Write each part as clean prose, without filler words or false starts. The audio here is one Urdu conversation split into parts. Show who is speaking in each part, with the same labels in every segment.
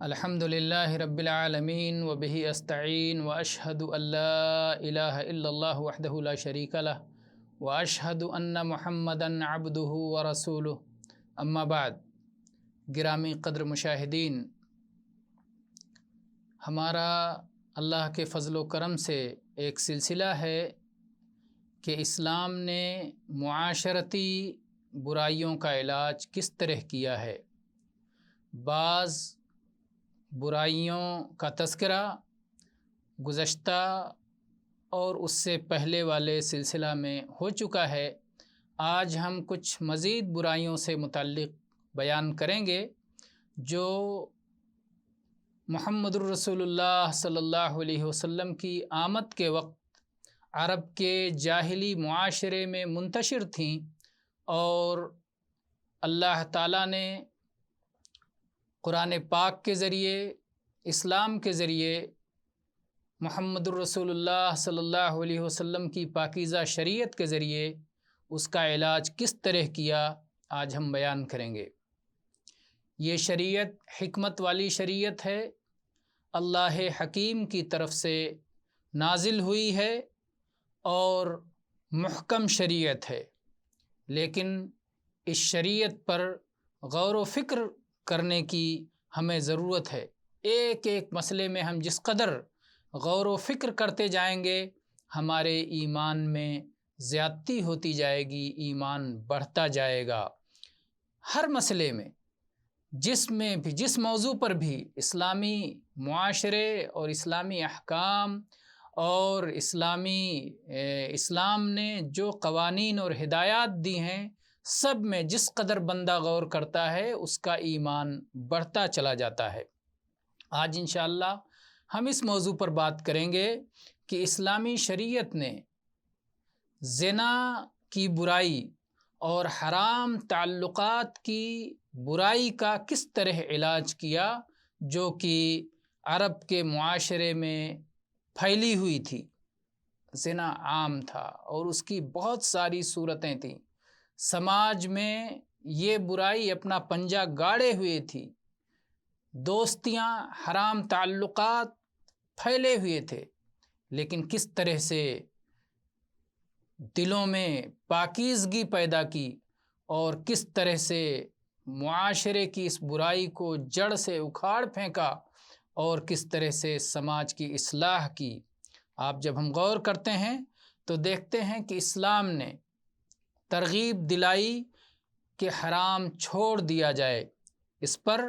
Speaker 1: الحمد للہ رب العالمین وبہ استعین واشہد ان لا الہ الا اللہ وحدہ لا شریک لہ واشہد ان محمدا عبدہ ورسولہ اما بعد۔ گرامی قدر مشاہدین، ہمارا اللہ کے فضل و کرم سے ایک سلسلہ ہے کہ اسلام نے معاشرتی برائیوں کا علاج کس طرح کیا ہے۔ بعض برائیوں کا تذکرہ گزشتہ اور اس سے پہلے والے سلسلہ میں ہو چکا ہے۔ آج ہم کچھ مزید برائیوں سے متعلق بیان کریں گے جو محمد الرسول اللہ صلی اللہ علیہ وسلم کی آمد کے وقت عرب کے جاہلی معاشرے میں منتشر تھیں، اور اللہ تعالیٰ نے قرآن پاک کے ذریعے، اسلام کے ذریعے، محمد الرسول اللہ صلی اللہ علیہ وسلم کی پاکیزہ شریعت کے ذریعے اس کا علاج کس طرح کیا، آج ہم بیان کریں گے۔ یہ شریعت حکمت والی شریعت ہے، اللہ حکیم کی طرف سے نازل ہوئی ہے اور محکم شریعت ہے، لیکن اس شریعت پر غور و فکر کرنے کی ہمیں ضرورت ہے۔ ایک ایک مسئلے میں ہم جس قدر غور و فکر کرتے جائیں گے، ہمارے ایمان میں زیادتی ہوتی جائے گی، ایمان بڑھتا جائے گا۔ ہر مسئلے میں جس موضوع پر بھی اسلامی معاشرے اور اسلامی احکام اور اسلام نے جو قوانین اور ہدایات دی ہیں، سب میں جس قدر بندہ غور کرتا ہے اس کا ایمان بڑھتا چلا جاتا ہے۔ آج انشاءاللہ ہم اس موضوع پر بات کریں گے کہ اسلامی شریعت نے زنا کی برائی اور حرام تعلقات کی برائی کا کس طرح علاج کیا، جو کہ عرب کے معاشرے میں پھیلی ہوئی تھی۔ زنا عام تھا اور اس کی بہت ساری صورتیں تھیں، سماج میں یہ برائی اپنا پنجہ گاڑے ہوئے تھی، دوستیاں، حرام تعلقات پھیلے ہوئے تھے، لیکن کس طرح سے دلوں میں پاکیزگی پیدا کی اور کس طرح سے معاشرے کی اس برائی کو جڑ سے اکھاڑ پھینکا اور کس طرح سے سماج کی اصلاح کی۔ آپ جب ہم غور کرتے ہیں تو دیکھتے ہیں کہ اسلام نے ترغیب دلائی کہ حرام چھوڑ دیا جائے، اس پر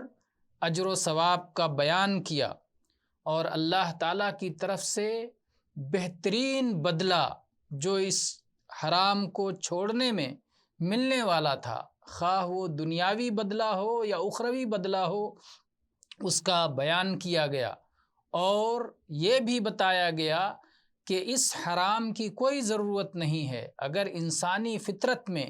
Speaker 1: اجر و ثواب کا بیان کیا، اور اللہ تعالیٰ کی طرف سے بہترین بدلہ جو اس حرام کو چھوڑنے میں ملنے والا تھا، خواہ وہ دنیاوی بدلہ ہو یا اخروی بدلہ ہو، اس کا بیان کیا گیا، اور یہ بھی بتایا گیا کہ اس حرام کی کوئی ضرورت نہیں ہے۔ اگر انسانی فطرت میں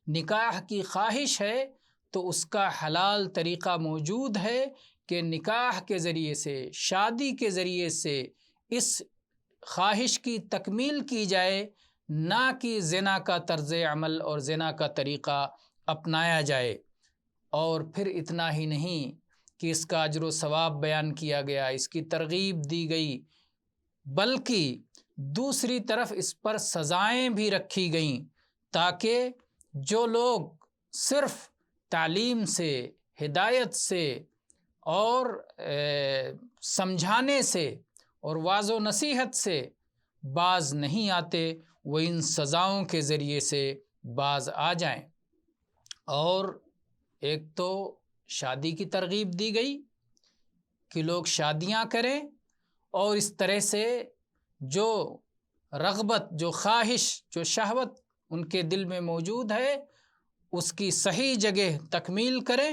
Speaker 1: نکاح کی خواہش ہے تو اس کا حلال طریقہ موجود ہے کہ نکاح کے ذریعے سے، شادی کے ذریعے سے اس خواہش کی تکمیل کی جائے، نہ کہ زنا کا طرز عمل اور زنا کا طریقہ اپنایا جائے۔ اور پھر اتنا ہی نہیں کہ اس کا اجر و ثواب بیان کیا گیا، اس کی ترغیب دی گئی، بلکہ دوسری طرف اس پر سزائیں بھی رکھی گئیں، تاکہ جو لوگ صرف تعلیم سے، ہدایت سے اور سمجھانے سے اور واعظ و نصیحت سے باز نہیں آتے، وہ ان سزاؤں کے ذریعے سے باز آ جائیں۔ اور ایک تو شادی کی ترغیب دی گئی کہ لوگ شادیاں کریں، اور اس طرح سے جو رغبت، جو خواہش، جو شہوت ان کے دل میں موجود ہے، اس کی صحیح جگہ تکمیل کریں۔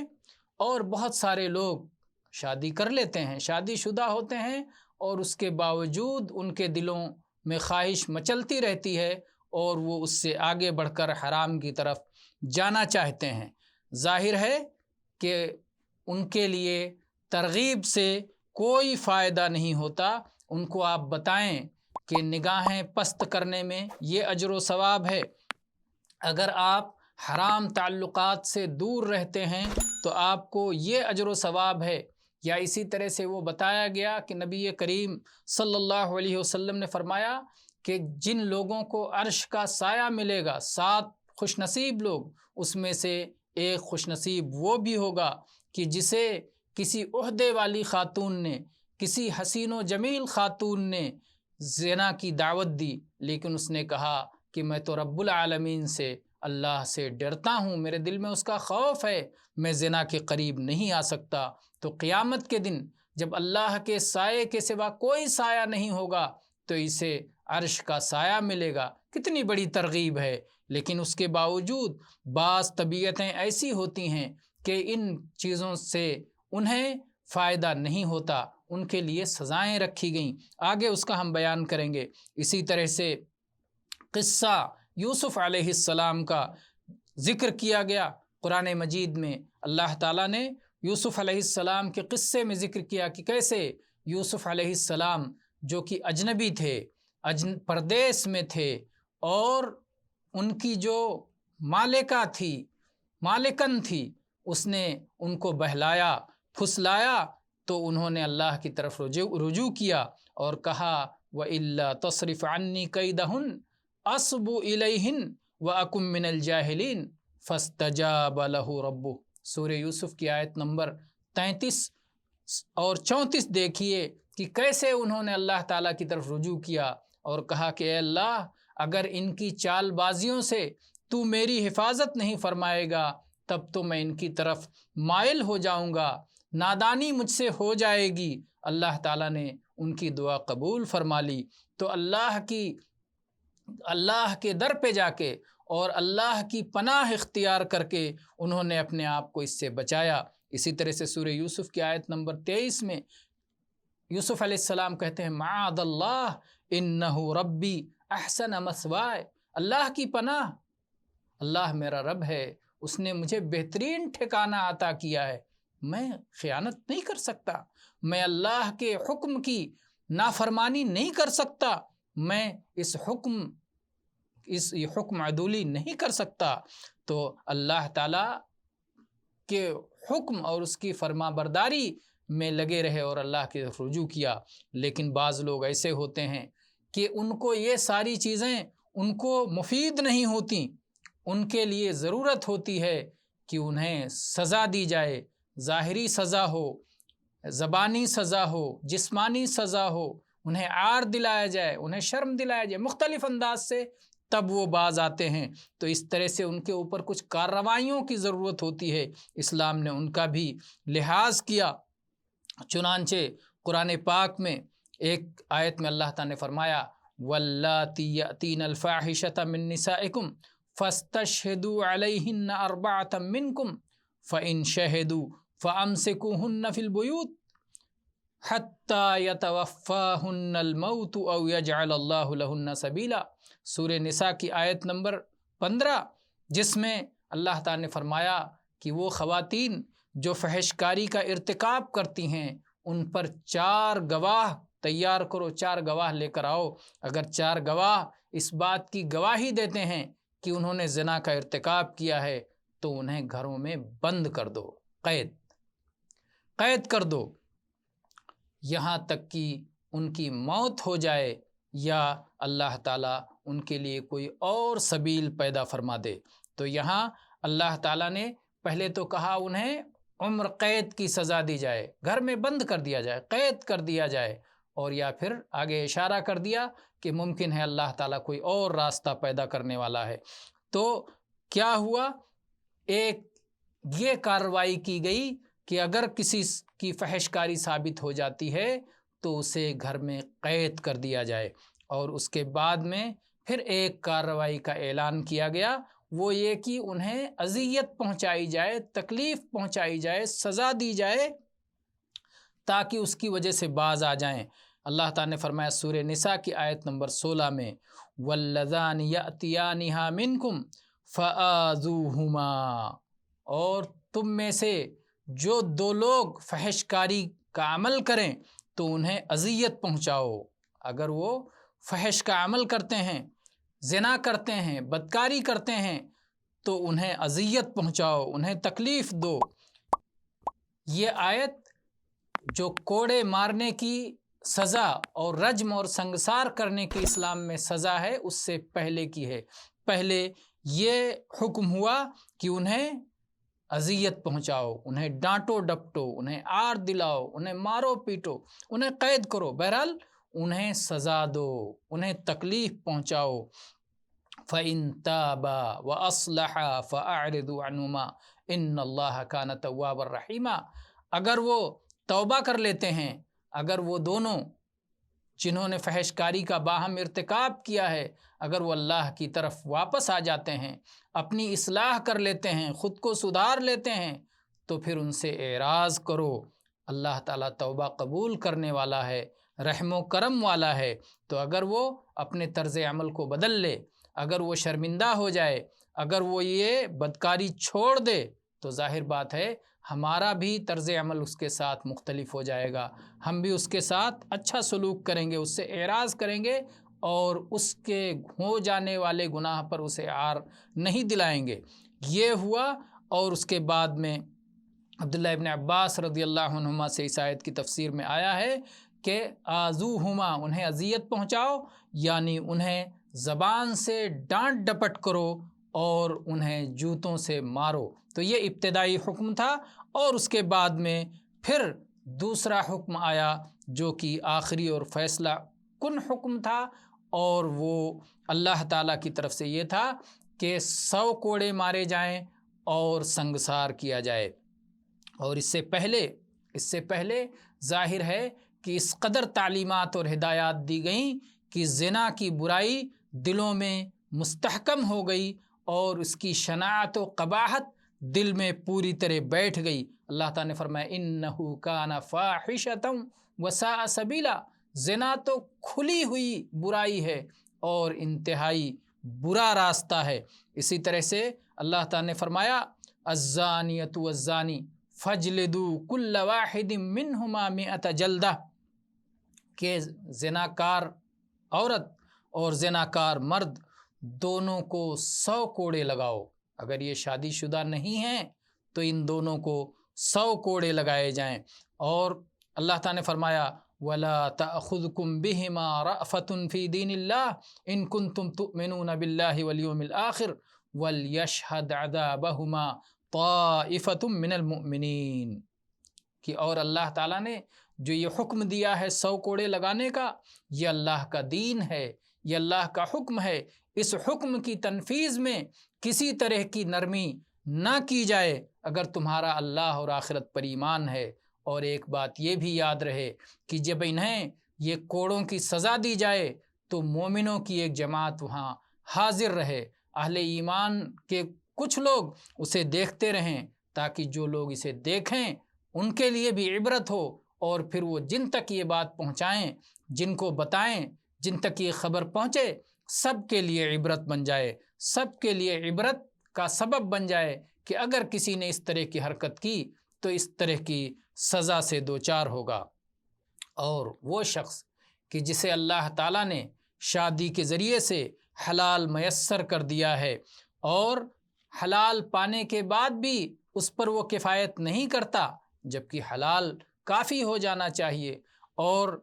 Speaker 1: اور بہت سارے لوگ شادی کر لیتے ہیں، شادی شدہ ہوتے ہیں، اور اس کے باوجود ان کے دلوں میں خواہش مچلتی رہتی ہے، اور وہ اس سے آگے بڑھ کر حرام کی طرف جانا چاہتے ہیں۔ ظاہر ہے کہ ان کے لیے ترغیب سے کوئی فائدہ نہیں ہوتا۔ ان کو آپ بتائیں کہ نگاہیں پست کرنے میں یہ اجر و ثواب ہے، اگر آپ حرام تعلقات سے دور رہتے ہیں تو آپ کو یہ اجر و ثواب ہے یا اسی طرح سے وہ بتایا گیا کہ نبی کریم صلی اللہ علیہ وسلم نے فرمایا کہ جن لوگوں کو عرش کا سایہ ملے گا 7 خوش نصیب لوگ، اس میں سے ایک خوش نصیب وہ بھی ہوگا کہ جسے کسی عہدے والی خاتون نے، کسی حسین و جمیل خاتون نے زنا کی دعوت دی، لیکن اس نے کہا کہ میں تو رب العالمین سے، اللہ سے ڈرتا ہوں، میرے دل میں اس کا خوف ہے، میں زنا کے قریب نہیں آ سکتا، تو قیامت کے دن جب اللہ کے سائے کے سوا کوئی سایہ نہیں ہوگا تو اسے عرش کا سایہ ملے گا۔ کتنی بڑی ترغیب ہے، لیکن اس کے باوجود بعض طبیعتیں ایسی ہوتی ہیں کہ ان چیزوں سے انہیں فائدہ نہیں ہوتا، ان کے لیے سزائیں رکھی گئیں، آگے اس کا ہم بیان کریں گے۔ اسی طرح سے قصہ یوسف علیہ السلام کا ذکر کیا گیا قرآن مجید میں۔ اللہ تعالیٰ نے یوسف علیہ السلام کے قصے میں ذکر کیا کہ کیسے یوسف علیہ السلام جو کہ اجنبی تھے، پردیس میں تھے، اور ان کی جو مالکہ تھی، مالکن تھی، اس نے ان کو بہلایا پھسلایا تو انہوں نے اللہ کی طرف رجوع کیا اور کہا وَإِلَّا تَصْرِفْ عَنِّي كَيْدَهُنَّ أَصْبُ إِلَيْهِنَّ وَأَكُن مِّنَ الْجَاهِلِينَ فَاسْتَجَابَ لَهُ رَبُّهُ۔ سورہ یوسف کی آیت نمبر 33 اور 34 دیکھیے کہ کیسے انہوں نے اللہ تعالیٰ کی طرف رجوع کیا اور کہا کہ اے اللہ، اگر ان کی چال بازیوں سے تو میری حفاظت نہیں فرمائے گا تب تو میں ان کی طرف مائل ہو جاؤں گا، نادانی مجھ سے ہو جائے گی۔ اللہ تعالیٰ نے ان کی دعا قبول فرما لی، تو اللہ کے در پہ جا کے اور اللہ کی پناہ اختیار کر کے انہوں نے اپنے آپ کو اس سے بچایا۔ اسی طرح سے سورہ یوسف کی آیت نمبر 23 میں یوسف علیہ السلام کہتے ہیں معاذ اللہ انہ ربی احسن مثوائے، اللہ کی پناہ، اللہ میرا رب ہے، اس نے مجھے بہترین ٹھکانہ عطا کیا ہے، میں خیانت نہیں کر سکتا، میں اللہ کے حکم کی نافرمانی نہیں کر سکتا، میں اس حکم عدولی نہیں کر سکتا۔ تو اللہ تعالیٰ کے حکم اور اس کی فرما برداری میں لگے رہے اور اللہ کی طرف رجوع کیا۔ لیکن بعض لوگ ایسے ہوتے ہیں کہ ان کو یہ ساری چیزیں ان کو مفید نہیں ہوتی، ان کے لیے ضرورت ہوتی ہے کہ انہیں سزا دی جائے، ظاہری سزا ہو، زبانی سزا ہو، جسمانی سزا ہو، انہیں عار دلایا جائے، انہیں شرم دلایا جائے، مختلف انداز سے، تب وہ باز آتے ہیں۔ تو اس طرح سے ان کے اوپر کچھ کارروائیوں کی ضرورت ہوتی ہے، اسلام نے ان کا بھی لحاظ کیا۔ چنانچہ قرآن پاک میں ایک آیت میں اللہ تعالیٰ نے فرمایا وَاللَّاتِي يَأْتِينَ الْفَاحِشَةَ مِن نِّسَائِكُمْ فَاسْتَشْهِدُوا عَلَيْهِنَّ أَرْبَعَةً مِّنكُمْ فَإِن شَهِدُوا فَأَمْسِكُوهُنَّ فِي الْبُيُوتِ حَتَّى يَتَوَفَّاهُنَّ الْمَوْتُ أَوْ يَجْعَلَ اللَّهُ لَهُنَّ سَبِيلًا۔ سورہ نساء کی آیت نمبر 15، جس میں اللہ تعالیٰ نے فرمایا کہ وہ خواتین جو فحش کاری کا ارتکاب کرتی ہیں ان پر 4 گواہ تیار کرو، 4 گواہ لے کر آؤ۔ اگر 4 گواہ اس بات کی گواہی دیتے ہیں کہ انہوں نے زنا کا ارتکاب کیا ہے تو انہیں گھروں میں بند کر دو، قید کر دو، یہاں تک کہ ان کی موت ہو جائے یا اللہ تعالیٰ ان کے لیے کوئی اور سبیل پیدا فرما دے۔ تو یہاں اللہ تعالیٰ نے پہلے تو کہا انہیں عمر قید کی سزا دی جائے، گھر میں بند کر دیا جائے، قید کر دیا جائے، اور یا پھر آگے اشارہ کر دیا کہ ممکن ہے اللہ تعالیٰ کوئی اور راستہ پیدا کرنے والا ہے۔ تو کیا ہوا، ایک یہ کارروائی کی گئی کہ اگر کسی کی فحش کاری ثابت ہو جاتی ہے تو اسے گھر میں قید کر دیا جائے، اور اس کے بعد میں پھر ایک کارروائی کا اعلان کیا گیا، وہ یہ کہ انہیں اذیت پہنچائی جائے، تکلیف پہنچائی جائے، سزا دی جائے تاکہ اس کی وجہ سے باز آ جائیں۔ اللہ تعالیٰ نے فرمایا سورہ نساء کی آیت نمبر 16 میں وَاللَّذَانِ يَأْتِيَانِهَا مِنْكُمْ فَآذُوهُمَا، اور تم میں سے جو 2 لوگ فحش کاری کا عمل کریں تو انہیں اذیت پہنچاؤ۔ اگر وہ فحش کا عمل کرتے ہیں، زنا کرتے ہیں، بدکاری کرتے ہیں تو انہیں اذیت پہنچاؤ، انہیں تکلیف دو۔ یہ آیت جو کوڑے مارنے کی سزا اور رجم اور سنگسار کرنے کی اسلام میں سزا ہے اس سے پہلے کی ہے۔ پہلے یہ حکم ہوا کہ انہیں اذیت پہنچاؤ، انہیں ڈانٹو ڈپٹو، انہیں آر دلاؤ، انہیں مارو پیٹو، انہیں قید کرو، بہرحال انہیں سزا دو، انہیں تکلیف پہنچاؤ۔ فَإِن تَابَا وَأَصْلَحَا فَأَعْرِضُوا عَنْهُمَا إِنَّ اللَّهَ كَانَ تَوَّابًا رَحِيمًا۔ اگر وہ توبہ کر لیتے ہیں، اگر وہ دونوں جنہوں نے فحش کاری کا باہم ارتکاب کیا ہے، اگر وہ اللہ کی طرف واپس آ جاتے ہیں، اپنی اصلاح کر لیتے ہیں، خود کو سدھار لیتے ہیں، تو پھر ان سے اعراض کرو۔ اللہ تعالیٰ توبہ قبول کرنے والا ہے، رحم و کرم والا ہے۔ تو اگر وہ اپنے طرز عمل کو بدل لے، اگر وہ شرمندہ ہو جائے، اگر وہ یہ بدکاری چھوڑ دے، تو ظاہر بات ہے ہمارا بھی طرز عمل اس کے ساتھ مختلف ہو جائے گا، ہم بھی اس کے ساتھ اچھا سلوک کریں گے، اس سے اعراض کریں گے اور اس کے ہو جانے والے گناہ پر اسے عار نہیں دلائیں گے۔ یہ ہوا۔ اور اس کے بعد میں عبداللہ ابن عباس رضی اللہ عنہما سے اس آیت کی تفسیر میں آیا ہے کہ آذوہما، انہیں اذیت پہنچاؤ، یعنی انہیں زبان سے ڈانٹ ڈپٹ کرو اور انہیں جوتوں سے مارو۔ تو یہ ابتدائی حکم تھا، اور اس کے بعد میں پھر دوسرا حکم آیا جو کہ آخری اور فیصلہ کن حکم تھا، اور وہ اللہ تعالیٰ کی طرف سے یہ تھا کہ 100 کوڑے مارے جائیں اور سنگسار کیا جائے۔ اور اس سے پہلے ظاہر ہے کہ اس قدر تعلیمات اور ہدایات دی گئیں کہ زنا کی برائی دلوں میں مستحکم ہو گئی اور اس کی شناعت و قباحت دل میں پوری طرح بیٹھ گئی۔ اللہ تعالیٰ نے فرمایا انہ کان فاحشۃ وساء سبیلا، زنا تو کھلی ہوئی برائی ہے اور انتہائی برا راستہ ہے۔ اسی طرح سے اللہ تعالیٰ نے فرمایا الزانیۃ والزانی فاجلدوا کل واحد منہما 100 جلدہ، کہ زناکار عورت اور زناکار مرد دونوں کو 100 کوڑے لگاؤ۔ اگر یہ شادی شدہ نہیں ہیں تو ان دونوں کو 100 کوڑے لگائے جائیں۔ اور اللہ تعالیٰ نے فرمایا وَلَا تَأْخُذْكُمْ بِهِمَا رَأْفَةٌ فِي دِينِ اللَّهِ إِن كُنتُمْ تُؤْمِنُونَ بِاللَّهِ وَالْيَوْمِ الْآخِرِ وَلْيَشْهَدْ عَذَابَهُمَا طَائِفَةٌ مِّنَ الْمُؤْمِنِينَ، کہ اور اللہ تعالیٰ نے جو یہ حکم دیا ہے 100 کوڑے لگانے کا، یہ اللہ کا دین ہے، یہ اللہ کا حکم ہے۔ اس حکم کی تنفیذ میں کسی طرح کی نرمی نہ کی جائے اگر تمہارا اللہ اور آخرت پر ایمان ہے۔ اور ایک بات یہ بھی یاد رہے کہ جب انہیں یہ کوڑوں کی سزا دی جائے تو مومنوں کی ایک جماعت وہاں حاضر رہے، اہل ایمان کے کچھ لوگ اسے دیکھتے رہیں، تاکہ جو لوگ اسے دیکھیں ان کے لیے بھی عبرت ہو، اور پھر وہ جن تک یہ بات پہنچائیں، جن کو بتائیں، جن تک یہ خبر پہنچے، سب کے لیے عبرت بن جائے، سب کے لیے عبرت کا سبب بن جائے کہ اگر کسی نے اس طرح کی حرکت کی تو اس طرح کی سزا سے دوچار ہوگا۔ اور وہ شخص کہ جسے اللہ تعالیٰ نے شادی کے ذریعے سے حلال میسر کر دیا ہے، اور حلال پانے کے بعد بھی اس پر وہ کفایت نہیں کرتا، جبکہ حلال کافی ہو جانا چاہیے، اور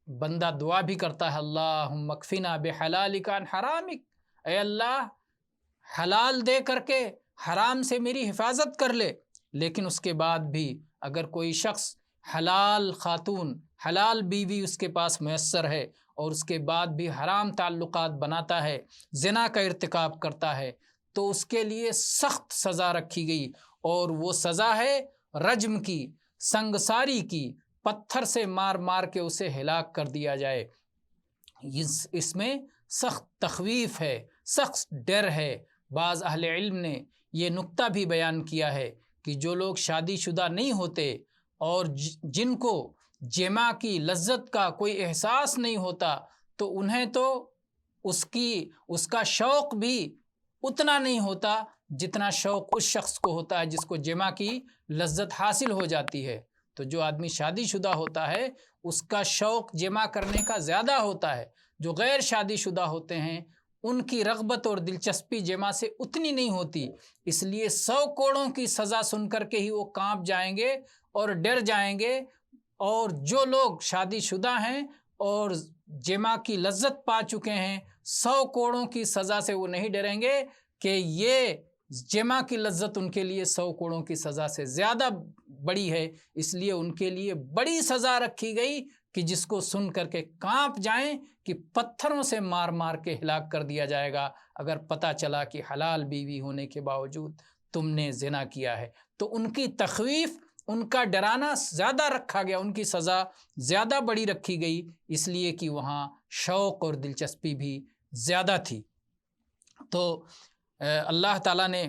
Speaker 1: بندہ دعا بھی کرتا ہے اللہم اکفنا بحلالک عن حرامک، اے اللہ حلال دے کر کے حرام سے میری حفاظت کر لے، لیکن اس کے بعد بھی اگر کوئی شخص حلال خاتون، حلال بیوی اس کے پاس میسر ہے، اور اس کے بعد بھی حرام تعلقات بناتا ہے، زنا کا ارتکاب کرتا ہے، تو اس کے لیے سخت سزا رکھی گئی، اور وہ سزا ہے رجم کی، سنگساری کی، پتھر سے مار مار کے اسے ہلاک کر دیا جائے۔ اس میں سخت تخویف ہے، سخت ڈر ہے۔ بعض اہل علم نے یہ نکتہ بھی بیان کیا ہے کہ جو لوگ شادی شدہ نہیں ہوتے اور جن کو جماع کی لذت کا کوئی احساس نہیں ہوتا، تو انہیں تو اس کا شوق بھی اتنا نہیں ہوتا جتنا شوق اس شخص کو ہوتا ہے جس کو جماع کی لذت حاصل ہو جاتی ہے۔ تو جو آدمی شادی شدہ ہوتا ہے اس کا شوق جماع کرنے کا زیادہ ہوتا ہے، جو غیر شادی شدہ ہوتے ہیں ان کی رغبت اور دلچسپی جماع سے اتنی نہیں ہوتی، اس لیے 100 کوڑوں کی سزا سن کر کے ہی وہ کانپ جائیں گے اور ڈر جائیں گے، اور جو لوگ شادی شدہ ہیں اور جمع کی لذت پا چکے ہیں 100 کوڑوں کی سزا سے وہ نہیں ڈریں گے کہ یہ جمع کی لذت ان کے لیے 100 کوڑوں کی سزا سے زیادہ بڑی ہے، اس لیے ان کے لیے بڑی سزا رکھی گئی کہ جس کو سن کر کے کانپ جائیں کہ پتھروں سے مار مار کے ہلاک کر دیا جائے گا اگر پتہ چلا کہ حلال بیوی ہونے کے باوجود تم نے زنا کیا ہے۔ تو ان کی تخویف، ان کا ڈرانا زیادہ رکھا گیا، ان کی سزا زیادہ بڑی رکھی گئی، اس لیے کہ وہاں شوق اور دلچسپی بھی زیادہ تھی۔ تو اللہ تعالیٰ نے،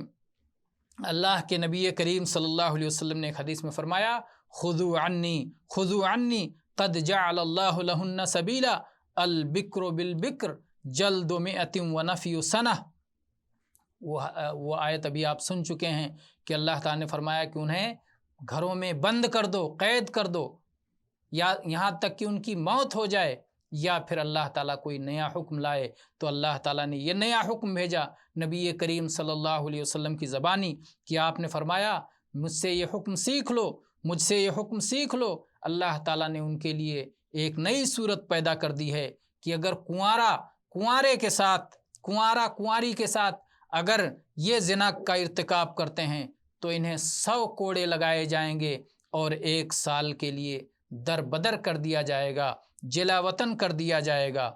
Speaker 1: اللہ کے نبی کریم صلی اللہ علیہ وسلم نے ایک حدیث میں فرمایا خذوا عنی قد جعل اللہ لہن سبیلا البکر بالبکر جلد 100 ونفی سنہ۔ وہ آیت ابھی آپ سن چکے ہیں کہ اللہ تعالیٰ نے فرمایا کہ انہیں گھروں میں بند کر دو، قید کر دو، یا یہاں تک کہ ان کی موت ہو جائے، یا پھر اللہ تعالیٰ کوئی نیا حکم لائے۔ تو اللہ تعالیٰ نے یہ نیا حکم بھیجا نبی کریم صلی اللہ علیہ وسلم کی زبانی کہ آپ نے فرمایا مجھ سے یہ حکم سیکھ لو، مجھ سے یہ حکم سیکھ لو۔ اللہ تعالیٰ نے ان کے لیے ایک نئی صورت پیدا کر دی ہے کہ اگر کنوارے کے ساتھ، کنواری کے ساتھ اگر یہ زنا کا ارتکاب کرتے ہیں تو انہیں 100 کوڑے لگائے جائیں گے اور 1 سال کے لیے در بدر کر دیا جائے گا، جلا وطن کر دیا جائے گا۔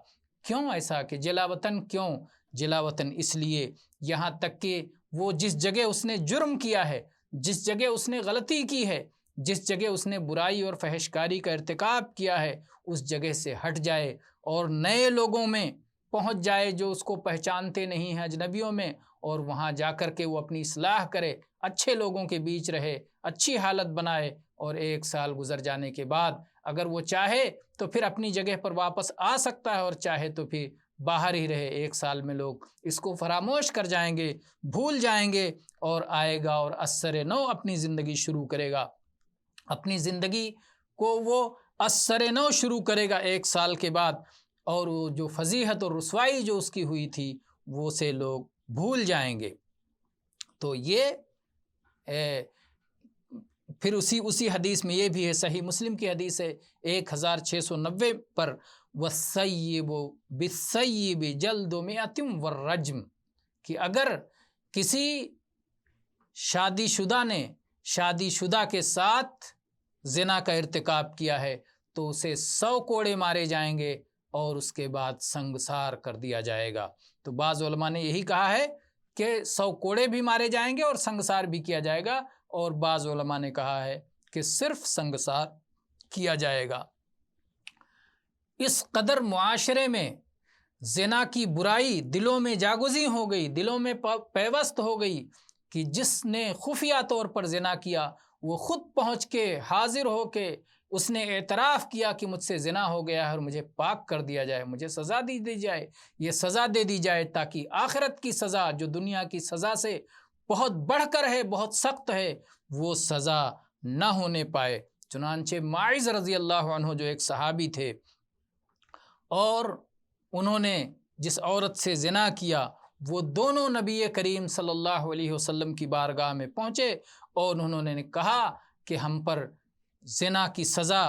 Speaker 1: کیوں ایسا کہ جلا وطن کیوں؟ جلا وطن اس لیے یہاں تک کہ وہ جس جگہ اس نے جرم کیا ہے، جس جگہ اس نے غلطی کی ہے، جس جگہ اس نے برائی اور فحشکاری کا ارتکاب کیا ہے، اس جگہ سے ہٹ جائے اور نئے لوگوں میں پہنچ جائے جو اس کو پہچانتے نہیں ہیں، اجنبیوں میں، اور وہاں جا کر کے وہ اپنی اصلاح کرے، اچھے لوگوں کے بیچ رہے، اچھی حالت بنائے، اور 1 سال گزر جانے کے بعد اگر وہ چاہے تو پھر اپنی جگہ پر واپس آ سکتا ہے، اور چاہے تو پھر باہر ہی رہے۔ 1 سال میں لوگ اس کو فراموش کر جائیں گے، بھول جائیں گے، اور آئے گا اور اثر نو اپنی زندگی شروع کرے گا، اپنی زندگی کو وہ اثر نو شروع کرے گا 1 سال کے بعد، اور وہ جو فضیحت اور رسوائی جو اس کی ہوئی تھی وہ سے لوگ بھول جائیں گے۔ تو یہ پھر اسی حدیث میں یہ بھی ہے، صحیح مسلم کی حدیث ہے 1690 پر، وَالسَّيِّبُ بِالسَّيِّبِ جَلْدُ 100 وَالرَّجْمُ، کہ اگر کسی شادی شدہ نے شادی شدہ کے ساتھ زنا کا ارتکاب کیا ہے تو اسے 100 کوڑے مارے جائیں گے اور اس کے بعد سنگسار کر دیا جائے گا۔ تو بعض علماء نے یہی کہا ہے کہ 100 کوڑے بھی مارے جائیں گے اور سنگسار بھی کیا جائے گا، اور بعض علماء نے کہا ہے کہ صرف سنگسار کیا جائے گا۔ اس قدر معاشرے میں زنا کی برائی دلوں میں جاگزی ہو گئی، دلوں میں پیوست ہو گئی کہ جس نے خفیہ طور پر زنا کیا وہ خود پہنچ کے حاضر ہو کے اس نے اعتراف کیا کہ مجھ سے زنا ہو گیا ہے اور مجھے پاک کر دیا جائے، مجھے سزا دی جائے، یہ سزا دے دی جائے، تاکہ آخرت کی سزا جو دنیا کی سزا سے بہت بڑھ کر ہے، بہت سخت ہے، وہ سزا نہ ہونے پائے۔ چنانچہ معاذ رضی اللہ عنہ جو ایک صحابی تھے اور انہوں نے جس عورت سے زنا کیا، وہ دونوں نبی کریم صلی اللہ علیہ وسلم کی بارگاہ میں پہنچے اور انہوں نے کہا کہ ہم پر زنا کی سزا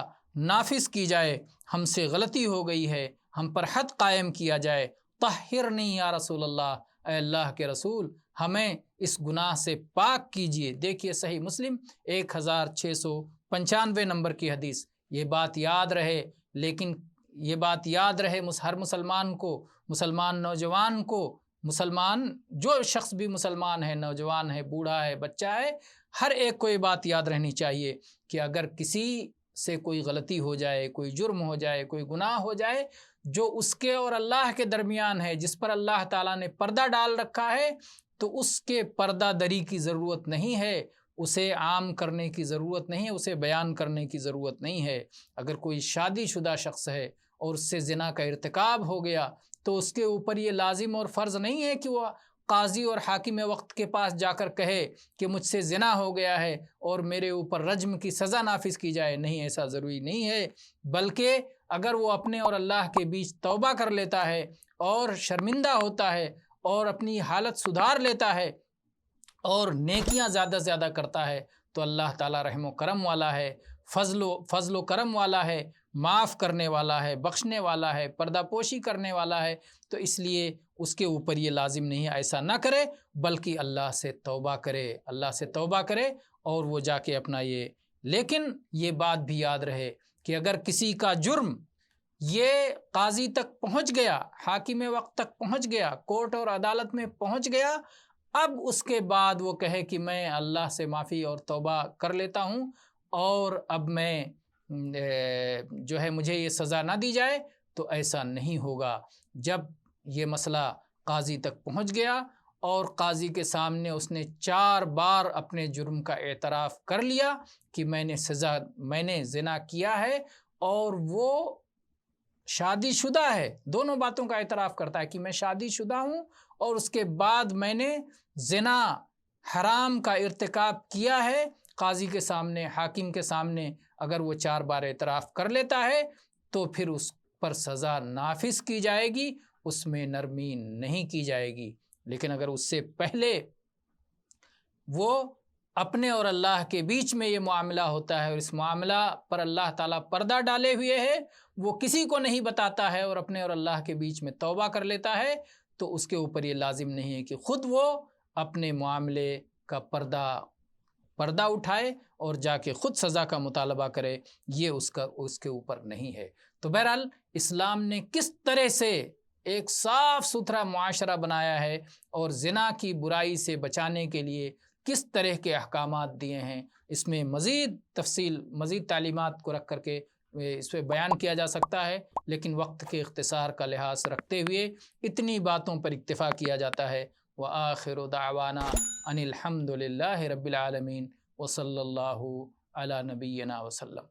Speaker 1: نافذ کی جائے، ہم سے غلطی ہو گئی ہے، ہم پر حد قائم کیا جائے، طہرنی یا رسول اللہ، اے اللہ کے رسول ہمیں اس گناہ سے پاک کیجئے۔ دیکھیے صحیح مسلم 1695 نمبر کی حدیث۔ یہ بات یاد رہے، لیکن یہ بات یاد رہے ہر مسلمان کو، مسلمان نوجوان کو، مسلمان جو شخص بھی مسلمان ہے، نوجوان ہے، بوڑھا ہے، بچہ ہے، ہر ایک کو یہ بات یاد رہنی چاہیے کہ اگر کسی سے کوئی غلطی ہو جائے، کوئی جرم ہو جائے، کوئی گناہ ہو جائے جو اس کے اور اللہ کے درمیان ہے، جس پر اللہ تعالیٰ نے پردہ ڈال رکھا ہے، تو اس کے پردہ دری کی ضرورت نہیں ہے، اسے عام کرنے کی ضرورت نہیں ہے، اسے بیان کرنے کی ضرورت نہیں ہے۔ اگر کوئی شادی شدہ شخص ہے اور اس سے زنا کا ارتکاب ہو گیا تو اس کے اوپر یہ لازم اور فرض نہیں ہے کہ وہ قاضی اور حاکم وقت کے پاس جا کر کہے کہ مجھ سے زنا ہو گیا ہے اور میرے اوپر رجم کی سزا نافذ کی جائے۔ نہیں، ایسا ضروری نہیں ہے، بلکہ اگر وہ اپنے اور اللہ کے بیچ توبہ کر لیتا ہے اور شرمندہ ہوتا ہے اور اپنی حالت سدھار لیتا ہے اور نیکیاں زیادہ سے زیادہ کرتا ہے تو اللہ تعالیٰ رحم و کرم والا ہے، فضل و کرم والا ہے، معاف کرنے والا ہے، بخشنے والا ہے، پردہ پوشی کرنے والا ہے، تو اس لیے اس کے اوپر یہ لازم نہیں ہے ایسا نہ کرے، بلکہ اللہ سے توبہ کرے، اللہ سے توبہ کرے اور وہ جا کے اپنا یہ. لیکن یہ بات بھی یاد رہے کہ اگر کسی کا جرم یہ قاضی تک پہنچ گیا، حاکم وقت تک پہنچ گیا، کورٹ اور عدالت میں پہنچ گیا، اب اس کے بعد وہ کہے کہ میں اللہ سے معافی اور توبہ کر لیتا ہوں اور اب میں جو ہے مجھے یہ سزا نہ دی جائے، تو ایسا نہیں ہوگا. جب یہ مسئلہ قاضی تک پہنچ گیا اور قاضی کے سامنے اس نے 4 بار اپنے جرم کا اعتراف کر لیا کہ میں نے زنا کیا ہے، اور وہ شادی شدہ ہے، دونوں باتوں کا اعتراف کرتا ہے کہ میں شادی شدہ ہوں اور اس کے بعد میں نے زنا حرام کا ارتکاب کیا ہے، قاضی کے سامنے، حاکم کے سامنے اگر وہ 4 بار اعتراف کر لیتا ہے تو پھر اس پر سزا نافذ کی جائے گی، اس میں نرمی نہیں کی جائے گی. لیکن اگر اس سے پہلے وہ اپنے اور اللہ کے بیچ میں یہ معاملہ ہوتا ہے اور اس معاملہ پر اللہ تعالیٰ پردہ ڈالے ہوئے ہے، وہ کسی کو نہیں بتاتا ہے اور اپنے اور اللہ کے بیچ میں توبہ کر لیتا ہے، تو اس کے اوپر یہ لازم نہیں ہے کہ خود وہ اپنے معاملے کا پردہ اٹھائے اور جا کے خود سزا کا مطالبہ کرے. یہ اس کے اوپر نہیں ہے. تو بہرحال اسلام نے کس طرح سے ایک صاف ستھرا معاشرہ بنایا ہے اور زنا کی برائی سے بچانے کے لیے کس طرح کے احکامات دیے ہیں، اس میں مزید تفصیل، مزید تعلیمات کو رکھ کر کے اس پہ بیان کیا جا سکتا ہے، لیکن وقت کے اختصار کا لحاظ رکھتے ہوئے اتنی باتوں پر اکتفا کیا جاتا ہے. وآخر دعوانا ان الحمد للہ رب العالمین وصلی اللہ علی نبینا وسلم.